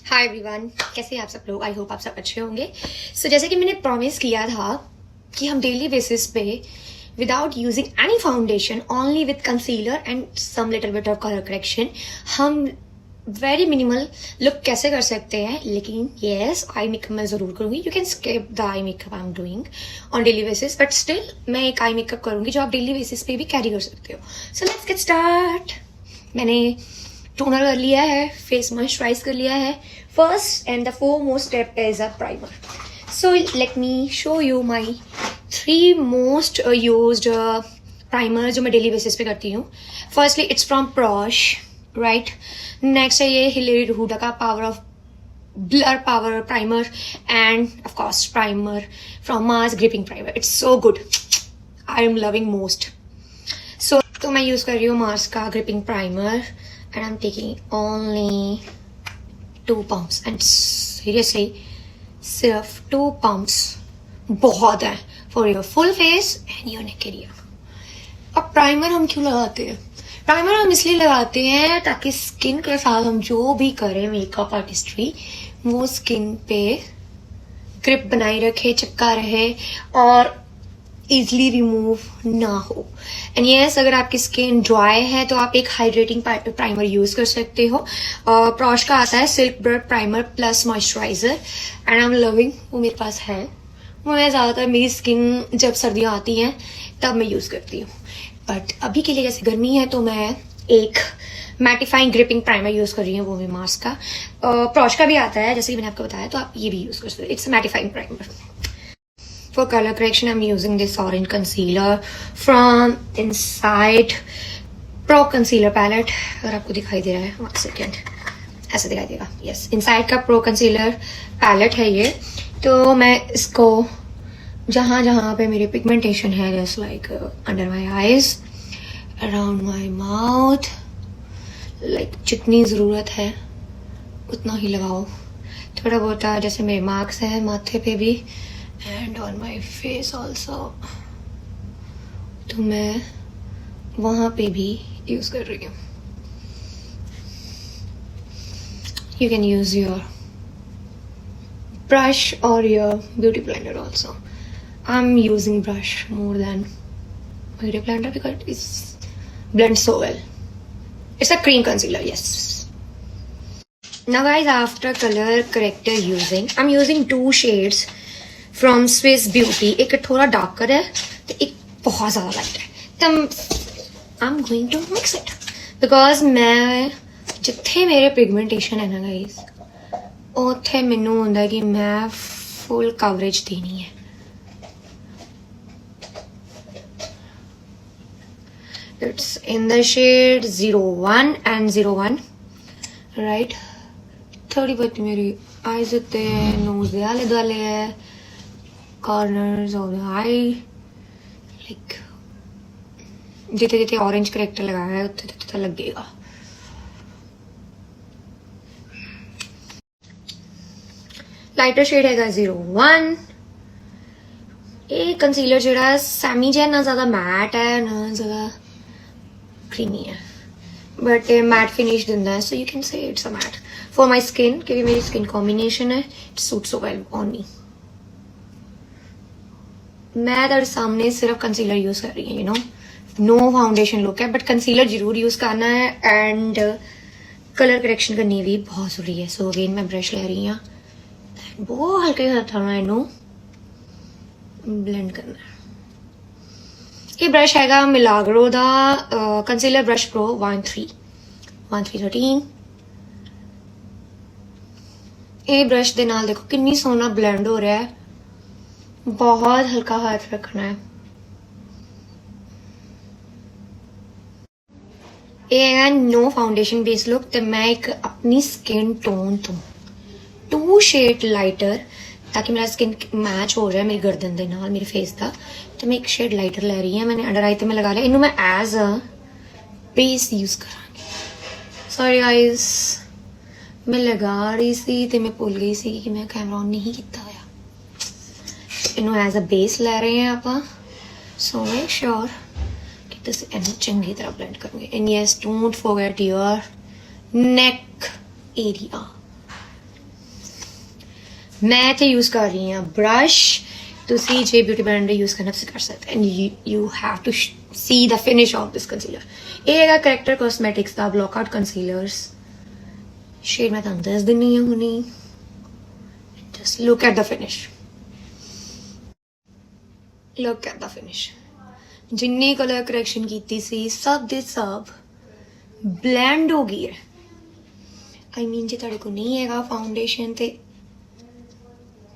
Hi everyone, कैसे हैं आप सब लोग। आई होप आप सब अच्छे होंगे। जैसे कि मैंने प्रॉमिस किया था कि हम डेली बेसिस पे without using any foundation, only with concealer and some little bit of colour correction, हम वेरी मिनिमल लुक कैसे कर सकते हैं। लेकिन येस, आई मेकअप मैं जरूर करूंगी। You can skip the eye makeup I am doing on daily basis, but still मैं एक आई मेकअप करूंगी जो आप डेली बेसिस पे भी कैरी कर सकते हो। So let's get start. मैंने टोनर कर लिया है, फेस मॉइस्चराइज कर लिया है। First and the foremost step is a primer. So let me show you my 3 most used primer जो मैं डेली बेसिस पे करती हूँ. फर्स्टली इट्स फ्रॉम प्रॉश, राइट. नेक्स्ट है ये हिलेरी हुडा का power of blur power primer, and of course primer from Mars gripping primer. It's so good, I am loving most. तो मैं यूज कर रही हूँ मार्स का gripping primer and I'm taking only 2 pumps, and seriously सिर्फ 2 pumps बहुत है for your full face and your neck area. अब प्राइमर हम क्यों लगाते हैं? प्राइमर हम इसलिए लगाते हैं ताकि स्किन के साथ हम जो भी करें मेकअप आर्टिस्ट्री, वो स्किन पे ग्रिप बनाई रखे, चिपका रहे और इजली रिमूव ना हो. एंड यस, अगर आपकी स्किन ड्राई है तो आप एक हाइड्रेटिंग प्राइमर यूज कर सकते हो. प्रॉश का आता है silk bread primer plus moisturiser, and I am loving. वो मेरे पास है. मैं ज्यादातर मेरी स्किन जब सर्दियां आती हैं तब मैं यूज करती हूँ, बट अभी के लिए जैसे गर्मी है तो मैं एक मैटिफाइंग ग्रिपिंग प्राइमर यूज कर रही हूँ, वो भी मार्स का. प्रॉश का भी आता है जैसे कि मैंने आपको बताया, तो आप ये भी यूज कर सकते हो. It's mattifying primer. For color correction, I'm using this orange concealer from inside Pro Concealer Palette. अगर आपको दिखाई दे रहा है, 1 second, ऐसा दिखाई देगा. Yes, inside का Pro Concealer Palette है ये. तो मैं इसको जहाँ जहाँ पे मेरी पिगमेंटेशन है, just like under my eyes, around my mouth, like जितनी ज़रूरत है उतना ही लगाओ. थोड़ा बहुत जैसे मेरे मार्क्स हैं माथे पे भी, and on my face also, तो मैं वहां पे भी यूज कर रही हूँ. You can use your brush or your beauty blender also. I'm using brush more than beauty blender because it blends so well. It's a cream concealer, yes. Now guys, after color corrector using, I'm using 2 shades from Swiss beauty. एक थोड़ा darker है तो एक बहुत ज़्यादा light है. तो I am going to mix it because मैं जिथे मेरे पिगमेंटेशन है ना गाइस, उत्थे मैनू होंदा कि मैं फुल कवरेज देनी है. It's in the shade 01 and 01, right. थोड़ी बहुत मेरी आईज उत्ते नोज दे आले दुआले है, corners of the eye, like जिते जिते ऑरेंज करेक्टर लगाया है उतने उतने लगेगा. लाइटर शेड है 01. ये कंसीलर जो सैमी है, ना ज्यादा मैट है ना ज्यादा क्रीमी है, बट मैट फिनिश दिंदा है. So you can say it's a matte for my skin, क्योंकि मेरी स्किन कॉम्बिनेशन है. It suit so well on me. मैं तेरे सामने सिर्फ कंसीलर यूज कर रही हूँ, you know, no foundation look है, बट कंसीलर जरूर यूज करना है. एंड कलर करेक्शन करनी भी बहुत जरूरी है. सो अगेन मैं ब्रश ले रही हूँ, बहुत हल्के हाथ मैनू ब्लेंड करना है. ये ब्रश हैगा मिलाग्रो दा कंसीलर ब्रश प्रो 1313. ये ब्रश दे नाल देखो कितनी सोहना ब्लेंड हो रहा है. बहुत हल्का हाथ रखना है. ये है नो फाउंडेशन बेस लुक. तो मैं एक अपनी स्किन टोन तो 2 शेड लाइटर, ताकि मेरा स्किन मैच हो जाए मेरी गर्दन दे नाल मेरे फेस का. तो मैं एक शेड लाइटर ले रही है. मैंने अंडर आई ते मैं लगा लिया. इनू मैं एज अ बेस यूज करांगी. सॉरी गाइस, मैं लगा रही सी ते मैं भूल गई सी कि मैं कैमरा ऑन नहीं किया होया. इनू एज अ बेस ले रहे हैं आप. सो मेक श्योर कि तुम इन्हें चंगी तरह ब्लेंड करोगे. And yes, don't forget your neck area. मैं इत्थे यूज कर रही हूँ ब्रश, तुसी जे ब्यूटी ब्लेंडर यूज करना तुसी कर सकते and you have to see the finish of this concealer. ये हैगा करैक्टर कॉस्मेटिक्स दा ब्लॉकआउट कंसीलर्स, शेड मैं तुहानू दस दिनी हूँ हुणी, just look at the finish, look at the finish. जिन्नी कलर करैक्शन कीती सी सब दे सब ब्लैंड हो गई है। आई मीन जे तुहाडे कोल नहीं हैगा फाउंडेशन ते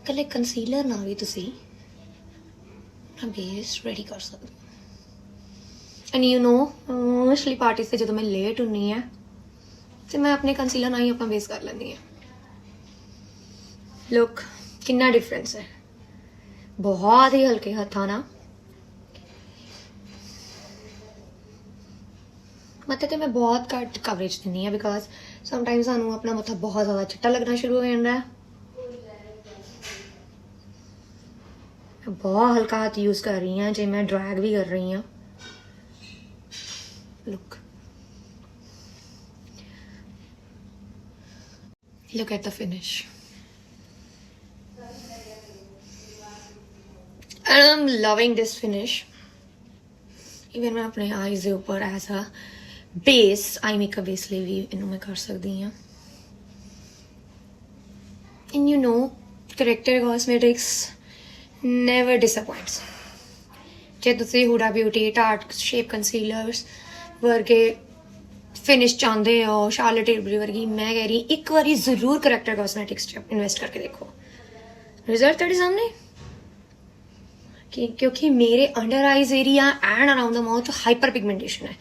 कले कंसीलर ना भी तुसी अपना बेस रेडी कर सकते। And you no mostly party से जो मैं लेट हुन्नी है तो मैं अपने कंसीलर ना ही अपना बेस कर लैंदी है। लुक कितना डिफरेंस है, बहुत ही हल्के हथा ना। मतलब तो मैं बहुत घट कवरेज दिंदी है बिकॉज समटाइम्स सानू अपना मत्था बहुत ज़्यादा चिट्टा लगना शुरू हो जाता है। बहुत हल्का हाथ यूज कर रही हैं, जे मैं ड्रैग भी कर रही हूँ। Look look at the finish and I am loving this finish. Even मैं अपने आईज के ऊपर as a base eye makeup base लिए भी इनू मैं कर सकती हूँ। And you know character cosmetics never disappoints. जे तुसी Huda beauty tarte shape concealers वर्गे फिनिश चाहते हो, शार्लेट टिलबरी वर्गी, मैं कह रही एक बार जरूर करैक्टर कॉस्मेटिक्स इन्वेस्ट करके देखो, रिजल्ट तेरे सामने। क्योंकि मेरे under eyes area and around the mouth hyper pigmentation है,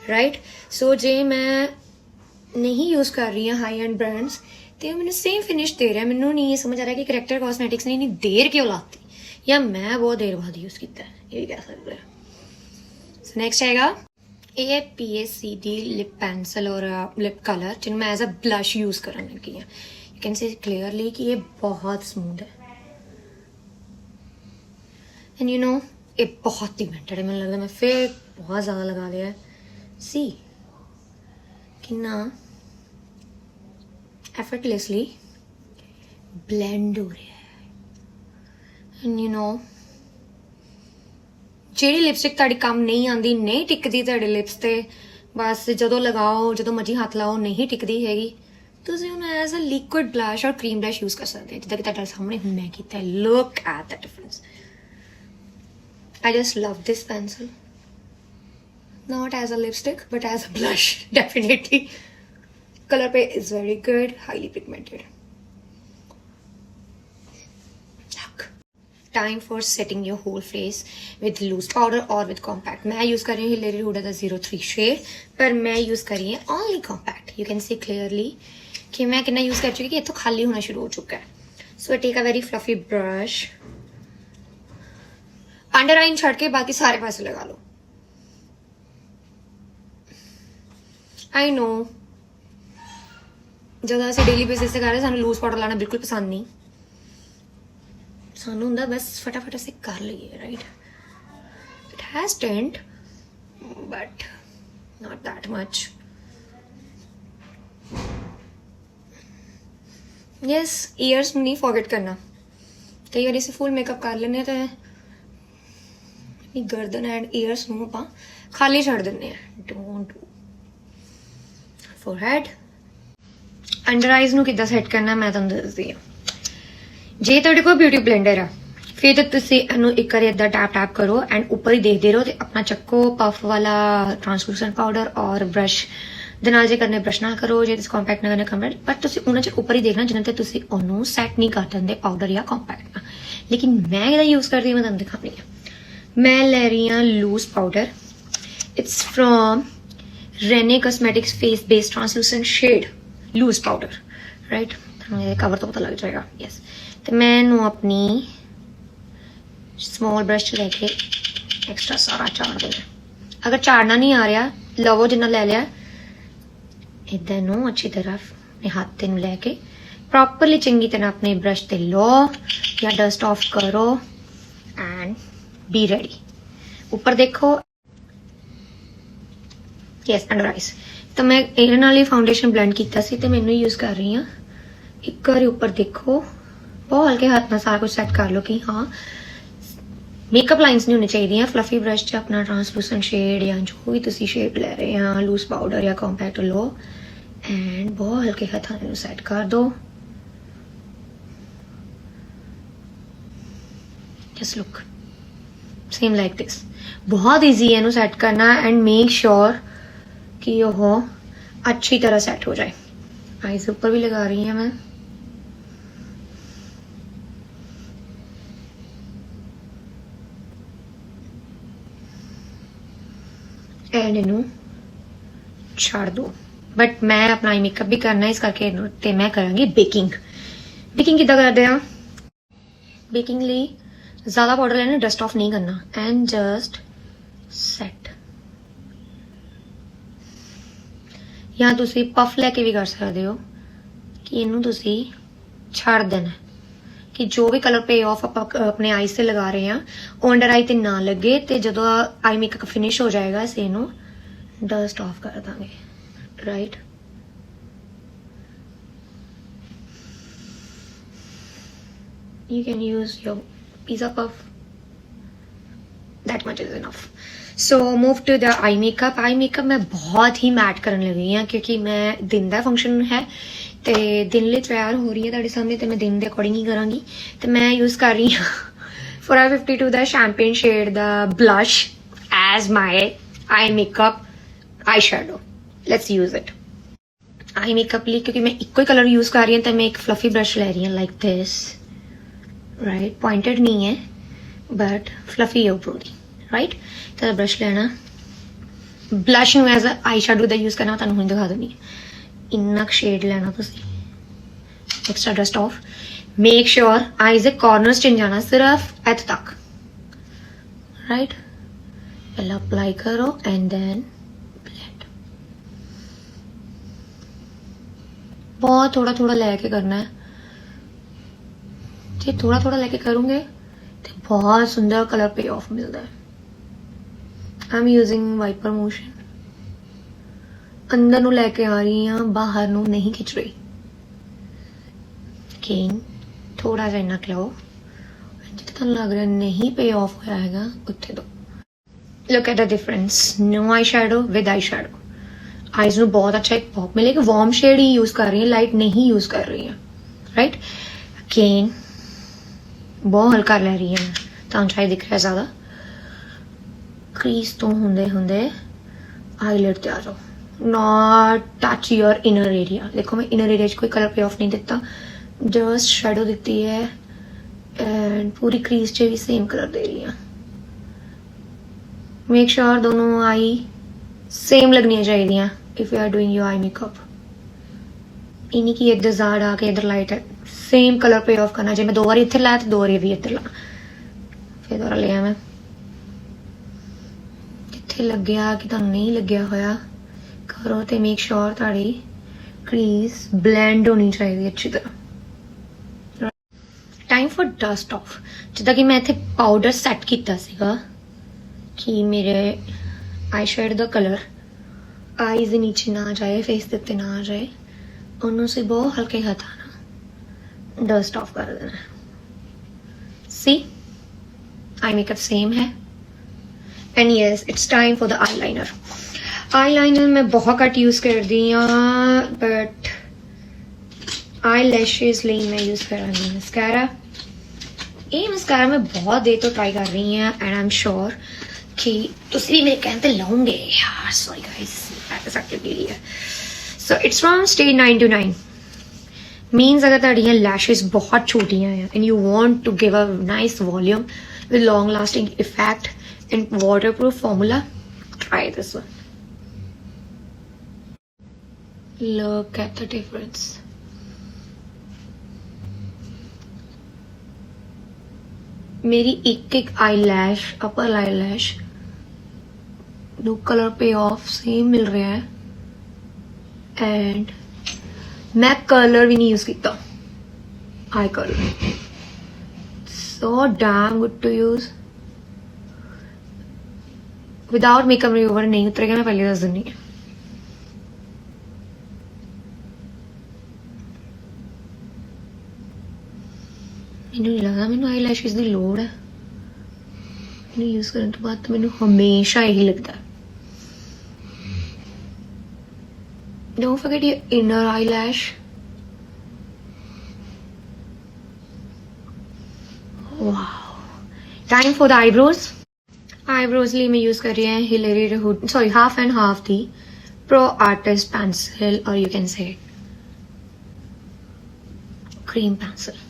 राइट। सो जे मैं नहीं यूज कर रही हूँ हाई एंड ब्रांड्स तो मैंने सेम फिनिश दे रहा है। मैंने नहीं समझ आ रहा कि करैक्टर कॉस्मेटिक्स ने इतनी देर क्यों लाती, या मैं बहुत देर बाद यूज किया है, ये भी कह सकते हैं। सो नेक्स्ट आएगा ये PACD लिप पेंसिल और लिप कलर जिन्हें मैं एज अ ब्लश यूज करने लगी है। यू कैन सी क्लियरली कि ये बहुत स्मूथ है एंड यू नो ये बहुत पिगमेंटेड है। मैंने लगता है मैं फिर बहुत ज़्यादा लगा लिया है। सी कितना एफर्टलेसली ब्लेंड हो रहा है। एंड यू नो ਜਿਹੜੀ ਲਿਪਸਟਿਕ ਤੁਹਾਡੀ ਕੰਮ ਨਹੀਂ ਆਉਂਦੀ, ਨਹੀਂ ਟਿਕਦੀ ਤੁਹਾਡੇ ਲਿਪਸ ਤੇ, ਬਸ ਜਦੋਂ ਲਗਾਓ ਜਦੋਂ ਮਰਜ਼ੀ ਹੱਥ ਲਾਓ ਨਹੀਂ ਟਿਕਦੀ ਹੈਗੀ, ਤੁਸੀਂ ਉਹਨੂੰ ਐਜ਼ ਅ ਲਿਕੁਇਡ ਬਲਸ਼ ਔਰ ਕਰੀਮ ਬਲਸ਼ ਯੂਜ਼ ਕਰ ਸਕਦੇ ਹੋ, ਜਿੱਦਾਂ ਕਿ ਤੁਹਾਡੇ ਸਾਹਮਣੇ ਹੁਣ ਮੈਂ ਕੀਤਾ ਹੈ। Look at the difference. I just love this pencil. Not as a lipstick, but as a blush, definitely. Color pay is very good, highly pigmented. Look. Time for setting your whole face with loose powder or with compact. मैं use कर रही हूँ Hilary Huda का 03 shade, पर मैं use कर रही हूँ only compact. You can see clearly कि मैं कितना use कर चुकी, ये तो खाली होना शुरू हो चुका है. So I take a very fluffy brush. Under आइन छड़ के बाकी सारे पासे लगा लो। आई नो जब असं डेली बेसिस से कर रहे सानू लूज पाउडर लाना बिल्कुल पसंद नहीं, सानू हुंदा बस फटाफट से कर लईए, right. It has tint but not that much. Yes, ears नहीं फॉरगेट करना। कई बार इसे फुल मेकअप कर लेने तो गर्दन एंड ईयर्स ਨੂੰ ਆਪਾਂ ਖਾਲੀ ਛੱਡ ਦਿੰਨੇ ਆ। Don't do forehead. Under eyes ਨੂੰ ਕਿੱਦਾਂ ਸੈੱਟ ਕਰਨਾ ਮੈਂ ਤੁਹਾਨੂੰ ਦੱਸਦੀ ਹਾਂ। ਜੇ ਤੁਹਾਡੇ ਕੋਲ ਬਿਊਟੀ ਬਲੈਂਡਰ ਆ ਫਿਰ ਤਾਂ ਤੁਸੀਂ ਇਹਨੂੰ ਇੱਕ ਵਾਰੀ ਇਦਾਂ ਟੈਪ ਟੈਪ ਕਰੋ ਐਂਡ ਉੱਪਰ ਹੀ ਦੇਖਦੇ ਰਹੋ ਤੇ ਆਪਣਾ ਚੱਕੋ ਪਫ ਵਾਲਾ ਟ੍ਰਾਂਸਲੂਸੈਂਟ ਪਾਊਡਰ ਔਰ ਬ੍ਰਸ਼ ਦੇ ਨਾਲ। ਜੇ ਕਰਨੇ ਬ੍ਰਸ਼ ਨਾਲ ਕਰੋ, ਜੇ ਤੁਸੀਂ ਕੰਪੈਕਟ ਨਾਲ ਕਰਨੇ ਕੰਪੈਕਟ, ਪਰ ਤੁਸੀਂ ਉਹਨਾਂ ਚ ਉੱਪਰ ਹੀ ਦੇਖਣਾ ਜਿੰਨਾਂ ਤੇ ਤੁਸੀਂ ਉਹਨੂੰ ਸੈੱਟ ਨਹੀਂ ਕਰ ਦਿੰਦੇ ਪਾਊਡਰ ਜਾਂ ਕੰਪੈਕਟ ਨਾਲ। ਲੇਕਿਨ ਮੈਂ ਇਹਦਾ ਯੂਜ਼ ਕਰਦੀ ਹਾਂ, ਮੈਂ ਤੁਹਾਨੂੰ ਦਿਖਾਉਂਦੀ ਹਾਂ। मैं ले रही हूँ loose powder. It's from Renee Cosmetics face base translucent shade loose powder, right. Cover तो पता लग जाएगा। यस, तो मैं इनू अपनी स्मॉल ब्रश लेके एक्स्ट्रा सारा चाड़ देना। अगर चाड़ना नहीं आ रहा, लवो जिन्ना ले लिया, इधर नू अच्छी तरह अपने हाथ तेन लैके प्रॉपरली चंगी तरह अपने ब्रश ते लो या डस्ट ऑफ करो एंड बी रेडी। ऊपर देखो, यस अंडर आइज। तो मैं इहदे नाल ही फाउंडेशन ब्लेंड कीता सी ते मैनू यूज कर रही हूँ। एक बार ऊपर देखो बहुत हल्के हाथ में सारा कुछ सैट कर लो कि हाँ मेकअप लाइन्स नहीं होनी चाहिए। फ्लफी ब्रश च अपना ट्रांसलूसेंट शेड या जो भी तुसी शेड ले रहे हैं, लूज पाउडर या कॉम्पैक्ट लो एंड बहुत हल्के हाथों में सैट कर दो। Just look same like this. बहुत ईजी है इन्हें सैट करना एंड मेक श्योर कि वो अच्छी तरह सेट हो जाए। आईज ऊपर भी लगा रही हैं मैं। एंड इनू छाड़ दो। बट मैं अपना आई मेकअप भी करना है, इस करके ते मैं करांगी बेकिंग। बेकिंग कितना करते हैं? बेकिंग लिए ज्यादा पाउडर लेना, डस्ट ऑफ नहीं करना एंड जस्ट सेट। या तुसी पफ लेके भी कर सकते हो कि इनू तुसी छाड़ देना कि जो भी कलर पे ऑफ अपने आई से लगा रहे हैं वो अंडर आई ते ना लगे, ते जो आई मेकअप फिनिश हो जाएगा इसे इनू डस्ट ऑफ कर देंगे। Right, you can use your pizza puff, that much is enough. So move to the eye makeup. Eye makeup मैं बहुत ही मैट करने लगी हाँ क्योंकि मैं दिन का फंक्शन है ते दिन लिए तैयार हो रही है ਤੁਹਾਡੇ सामने, ते मैं दिन के अकॉर्डिंग ही करांगी। ते मैं यूज कर रही हूँ Forever 52 the champagne shade the blush as my eye makeup eyeshadow. Let's use it. Eye makeup लिए क्योंकि मैं इको ही कलर यूज कर रही हूँ, तो मैं एक फ्लफी ब्रश ले रही हूँ लाइक दिस। राइट, पॉइंटेड नहीं है बट फ्लफी है ऊपर दी। राइट, तो ब्रश लेना, ब्लश ਨੂੰ as I shadow the use करना, ਤੁਹਾਨੂੰ ਹੁਣ ਦਿਖਾ ਦਿੰਦੀ ਇੰਨਾ ਸ਼ੇਡ ਲੈਣਾ ਤੁਸੀਂ। Extra dust of, make sure eyes ਦੇ कॉर्नर्स ਚ ਜਾਣਾ सिर्फ ਇੱਥੇ तक। राइट, पहले अप्लाई करो एंड देन ब्लेंड। बहुत थोड़ा थोड़ा लेके करना है। जे थोड़ा थोड़ा लेके करूंगे तो बहुत सुंदर कलर पे ऑफ मिलता है। I am using wiper motion, अंदर नु लेके आ रही हूं, बाहर नु नहीं खिंच रही। अगेन थोड़ा सा इना लो, जितना लग रहा नहीं पे ऑफ होया हैगा उत्थे दो। Look at the difference, no eye shadow with eye shadow. Eyes नु बहुत अच्छा एक पॉप मिलेगा। वार्म शेड ही यूज कर रही है, लाइट नहीं यूज कर रही है। राइट, अगेन बहुत हल्का ले रही है, तो शायद दिख रहा है ज्यादा। क्रीज तो होंदे होंदे आईलिड ते आ जाओ, not touch your inner area. देखो मैं इनर एरिया कोई कलर पे ऑफ नहीं दिता, जस्ट शेडो दी है एंड पूरी क्रीज च भी सेम कलर दे रही है। मेक श्योर दोनों आई सेम लगनी चाहिए if you are doing your eye makeup. इन्हीं की इधर जाड़ आके इधर लाइट है, सेम कलर पे ऑफ करना। जो मैं दो बार इधर लाया तो दो बार भी इधर ला, फिर दोबारा लिया मैं। जिथे लग्या कि तुहानू नहीं लग्या होया करो, तो मेक श्योर ताड़ी क्रीज ब्लेंड होनी चाहिए अच्छी तरह। Time for dust of. जिदा कि मैं इत्थे पाउडर सैट किया सीगा कि मेरे आई शेड दा कलर आईज दे नीचे ना जाए, फेस दे उत्ते ना आ जाए, उन्होंने से बहुत हल्के हाथों ना डस्ट ऑफ कर देना है। सी आई मेकअप सेम है and yes it's time for the eyeliner. Eyeliner मैं बहुत घट यूज कर दी हाँ, बट आई लैशेज लिए मैं यूज कर रही मस्कारा। ये मस्कारा मैं बहुत देर तो ट्राई कर रही हूँ एंड आई एम श्योर कि तुसी भी मेरे कहते लाओगे यार। Sorry guys, so it's from stage 929। Means अगर तुहाडियां लैशेस बहुत छोटियां हैं and you want to give a nice volume with long lasting effect and waterproof formula, try this one. Look at the difference. मेरी एक एक eye lash, upper eye lash no colour payoff same मिल रहा है and मैं colour भी नहीं use किया eye colour. So damn good to use. Without makeup remover नहीं उतरेगा, मैं पहले दस दिन। ਮੈਨੂੰ ਨਹੀਂ ਲੱਗਦਾ ਮੈਨੂੰ ਆਈ ਲੈਸ਼ਿਸ ਦੀ ਲੋੜ ਹੈ ਇਹਨੂੰ ਯੂਜ਼ ਕਰਨ ਤੋਂ ਬਾਅਦ ਮੈਨੂੰ ਹਮੇਸ਼ਾ ਇਹੀ ਲੱਗਦਾ Don't forget your inner eyelash. Wow. Time for the eyebrows. Eyebrows ਲਈ मैं use कर रही हैं Hilary Hood. Sorry, half and half the Pro Artist pencil, or you can say cream pencil.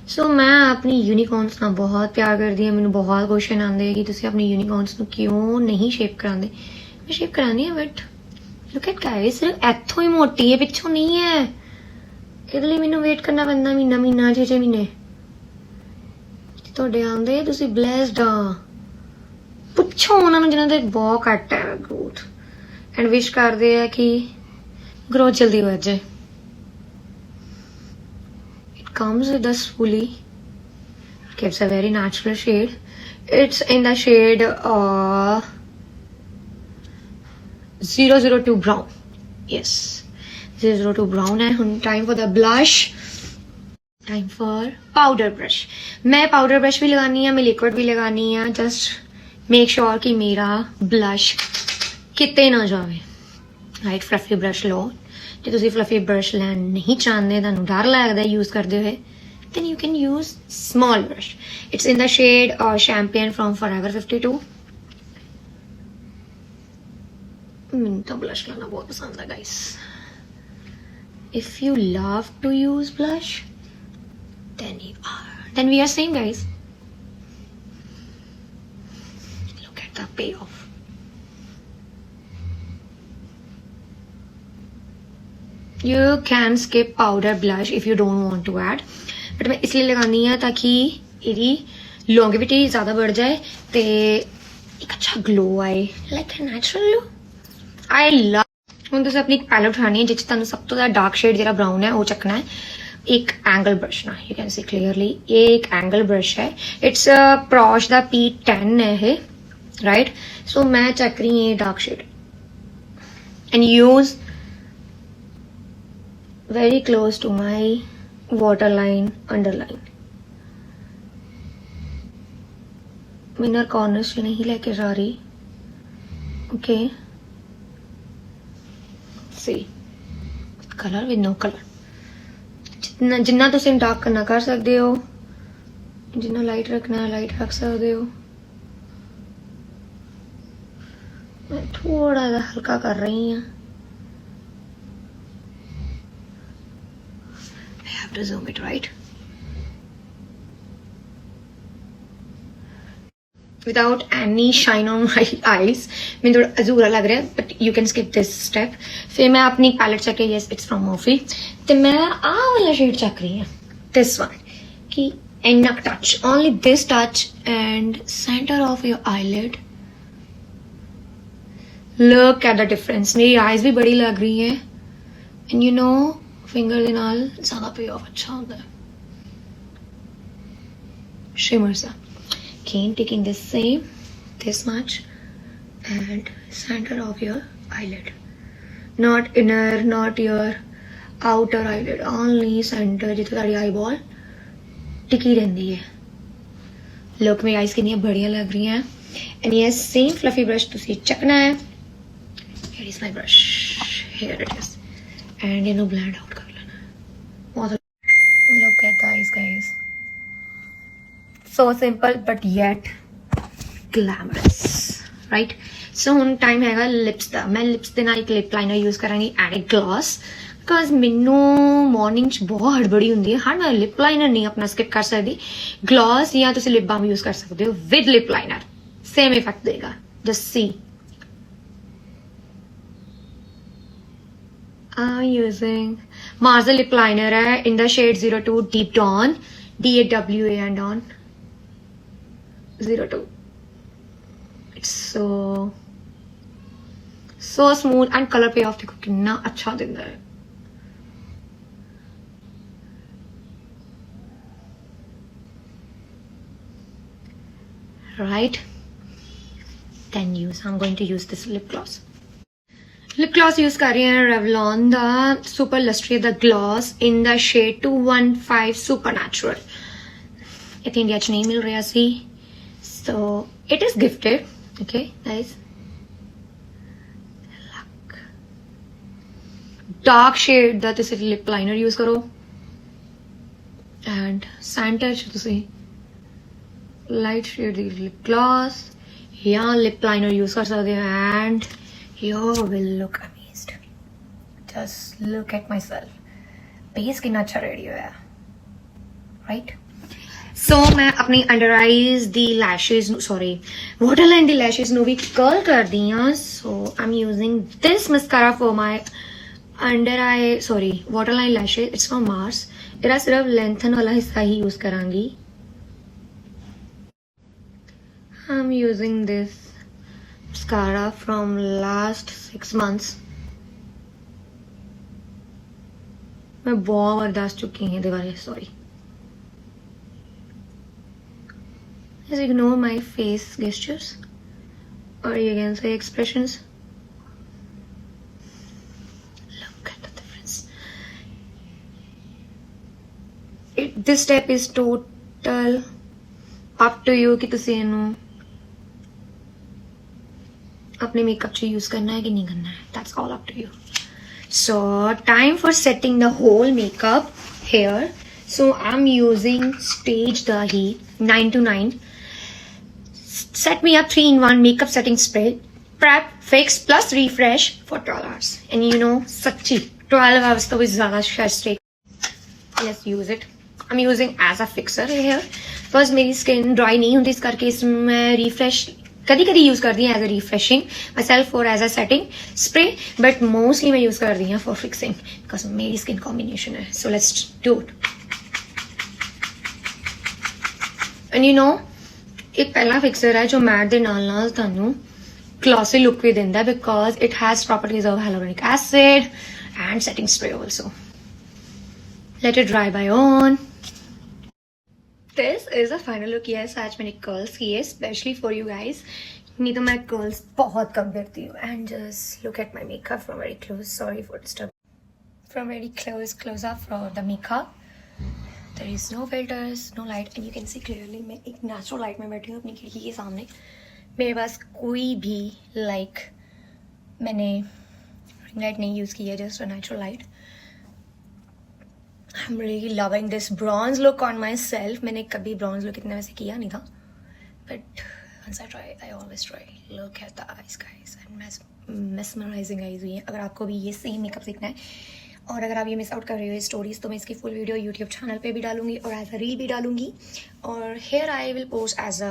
So मैं अपनी यूनिकॉर्न्स ਨਾਲ बहुत प्यार करती ਹਾਂ ਮੈਨੂੰ ਬਹੁਤ क्वेश्चन ਆਉਂਦੇ ਆ ਕਿ ਤੁਸੀਂ ਆਪਣੀ यूनिकॉर्न्स ਨੂੰ ਕਿਉਂ ਨਹੀਂ ਸ਼ੇਪ ਕਰਾਉਂਦੇ ਮੈਂ ਸ਼ੇਪ ਕਰਾਉਂਦੀ ਹਾਂ ਬਟ Look at guys, सिर्फ ਇੱਥੋਂ ਹੀ ਮੋਟੀ ਹੈ ਪਿੱਛੋਂ ਨਹੀਂ ਹੈ ਇਹਦੇ ਲਈ ਮੈਨੂੰ ਵੇਟ ਕਰਨਾ ਪੈਂਦਾ ਮਹੀਨਾ 6 ਮਹੀਨੇ ਤੁਹਾਡੇ ਆਉਂਦੇ ਤੁਸੀਂ ਬਲੈਸਡ ਆ ਪੁੱਛੋ ਉਹਨਾਂ ਨੂੰ ਜਿਨ੍ਹਾਂ ਦੇ ਬਹੁਤ ਘੱਟ ਹੈ ਗਰੋਥ ਐਂਡ ਵਿਸ਼ ਕਰਦੇ ਆ ਕਿ ਗਰੋਥ ਜਲਦੀ ਹੋ ਜਾਏ it comes with a spoolie gives a very natural shade it's in the shade 002 brown yes 002 brown है time for the blush time for powder brush मैं powder brush भी लगानी है मैं liquid भी लगानी है just make sure कि मेरा blush किते ना जावे right fluffy brush लो ਜੇ ਤੁਸੀਂ fluffy brush ਲੈਣ ਨਹੀਂ ਚਾਹੁੰਦੇ ਤੁਹਾਨੂੰ ਡਰ ਲੱਗਦਾ ਯੂਜ਼ ਕਰਦੇ ਹੋਏ then you can use small brush it's in the shade champagne from Forever 52 ਮੈਨੂੰ ਤਾਂ ਬਲਸ਼ ਲਾਣਾ ਬਹੁਤ ਪਸੰਦ ਹੈ guys if you love to use blush then we are same guys look at the payoff you can skip powder blush if you don't want to add but मैं इसलिए लगानी है ताकि ਇਹਦੀ longevity ज़्यादा बढ़ जाए ਤੇ एक अच्छा glow आए like a natural glow I love ਹੁਣ ਤੁਸੀਂ ਆਪਣੀ ਪੈਲਟ ਉਠਾਣੀ ਹੈ ਜਿੱਚ ਤੁਹਾਨੂੰ ਸਭ ਤੋਂ ਜ਼ਿਆਦਾ ਡਾਰਕ ਸ਼ੇਡ ਜਿਹੜਾ ਬਰਾਊਨ ਹੈ ਉਹ ਚੱਕਣਾ ਹੈ ਇੱਕ ਐਂਗਲ ਬ੍ਰਸ਼ ਨਾਲ ਯੂ ਕੈਨ ਸੀ ਕਲੀਅਰਲੀ ਇਹ ਇੱਕ ਐਂਗਲ ਬ੍ਰਸ਼ ਹੈ ਇਟਸ ਪ੍ਰੋਸ਼ ਦਾ P10 ਹੈ ਇਹ ਰਾਈਟ ਸੋ ਮੈਂ ਚੱਕ ਰਹੀ ਹਾਂ dark shade and use very close to my waterline underline inner corners से नहीं लेके जा रही okay see color with no color जिन्ना तुम डार्क करना कर सकते हो जिन्ना लाइट रखना लाइट रख सकते हो मैं थोड़ा सा हल्का कर रही हूँ I have to zoom it right without any shine on my eyes मैं थोड़ा अजूरा लग रहा है but you can skip this step फिर मैं अपनी palette check yes it's from Morphe तो मैं आ वाला shade चेक रही हूँ this one कि enough touch only this touch and center of your eyelid look at the difference मेरी eyes भी बड़ी लग रही हैं and you know finger ਦੇ ਨਾਲ ज़्यादा pay off अच्छा होता है shimmer सा again taking the same this much and center of your eyelid not inner not your outer eyelid only center जिथे ताड़ी eyeball टिकी रहंदी है look मेरी eyes कितनी बढ़िया लग रही हैं and yes same fluffy brush तुसी चकना है here is my brush here it is and you know blend out कर लेना look at the eyes guys so simple but yet glamorous right so ਹੁਣ time ਹੈਗਾ lips ਦਾ ਮੈਂ lips ਦੇ ਨਾਲ ਇੱਕ lip liner use ਕਰਾਂਗੀ and a gloss because ਮੈਨੂੰ morning ਚ ਬਹੁਤ ਹੜਬੜੀ ਹੁੰਦੀ ਹੈ ਹਾਂ ਮੈਂ lip liner ਨਹੀਂ ਆਪਣਾ skip ਕਰ ਸਕਦੀ gloss ਜਾਂ ਤੁਸੀਂ lip balm use ਕਰ ਸਕਦੇ ਹੋ with lip liner same effect ਦੇਗਾ just see I'm using Mars lip liner है in the shade 02 Deep Dawn DAWA and on 02 it's so smooth and color payoff देखो कितना अच्छा दिखता है right then I'm going to use this lip gloss lip gloss use कर रही हैं Revlon the super lustrous the gloss in the shade 215 super natural इतने India च नहीं मिल रहा सी, so it is gifted. Okay guys, dark shade ਦਾ ਤੁਸੀਂ ਲਿਪ ਲਾਈਨਰ ਯੂਜ਼ ਕਰੋ ਐਂਡ ਸੈਂਟਰ ਚ ਤੁਸੀਂ ਲਾਈਟ ਸ਼ੇਡ ਦੀ ਲਿਪ ਗਲਾਸ ਜਾਂ ਲਿਪ ਲਾਈਨਰ ਯੂਜ਼ ਕਰ ਸਕਦੇ ਹੋ ਐਂਡ you will look amazed. Just look at myself. Base कितना अच्छा रेडी होया, राइट. सो मैं अपनी अंडर आईज दी लैशेज सॉरी वाटर लाइन दी लैशेज नु भी कर्ल कर दी हां. So I am using this mascara for my under eye sorry water line lashes. It's from Mars. इहदा सिर्फ लेंथन वाला हिस्सा ही यूज करांगी. I am using this mascara from last 6 months. मैं बहुत बार दस चुकी हूँ दीवारें, sorry. Just ignore my face gestures or you can say expressions. Look at the difference. This step is total up to you कि तुसी इनू अपने मेकअप च यूज करना है कि नहीं करना है. That's all up to you. So time for setting the whole makeup here. So I am using stage the heat 929. Set me up 3-in-1 makeup setting spray. Prep, fix plus refresh for 12 hours. And you know, सच्ची 12 hours तो भी ज़्यादा शायद stay. Let's use it. I'm using as a fixer here. First मेरी skin dry नहीं होती, इस करके इसमें refresh कभी कभी यूज करती हैं as a refreshing myself और as a setting spray, but mostly मैं यूज करती हूँ फॉर फिक्सिंग बिकॉज मेरी स्किन कॉम्बिनेशन है. So let's do it. And you know ਇਹ ਪਹਿਲਾ ਫਿਕਸਰ ਹੈ ਜੋ ਮੈਟ ਦੇ ਨਾਲ ਨਾਲ ਤੁਹਾਨੂੰ ਕਲਾਸੀ ਲੁੱਕ ਵੀ ਦਿੰਦਾ ਹੈ because it has properties of hyaluronic acid and setting spray also. Let it dry by on. This is a final look. Yes, आज मैंने curls किए specially for you guys. नहीं तो मैं curls बहुत कम करती हूँ. And just look at my makeup from very close. Sorry for disturbing. From very close up for the makeup. There is no filters, no light, and you can see clearly मैं एक natural light में बैठी हूँ अपनी खिड़की के सामने. मेरे पास कोई भी मैंने ring light नहीं यूज़ की है, just a natural light. I'm really loving this bronze look on myself. मैंने कभी bronze look इतने वैसे किया नहीं था, but once I try, I always try. Look at the eyes, guys, and mesmerizing eyes हुई है. अगर आपको भी ये सेम मेकअप सीखना है और अगर आप ये मिस आउट कर रहे हो स्टोरीज, तो मैं इसकी फुल वीडियो यूट्यूब चैनल पे भी डालूंगी और एज अ रील भी डालूंगी. और here I will post as a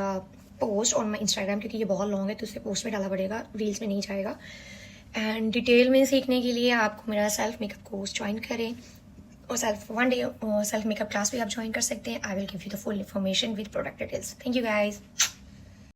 post on my Instagram, क्योंकि ये बहुत लॉन्ग है तो उसे पोस्ट में डालना पड़ेगा, रील्स में नहीं जाएगा. एंड डिटेल में सीखने के लिए आपको मेरा सेल्फ मेकअप कोर्स ज्वाइन करें और one day self makeup class भी आप ज्वाइन कर सकते हैं. I will give you the full information with product details. Thank you guys.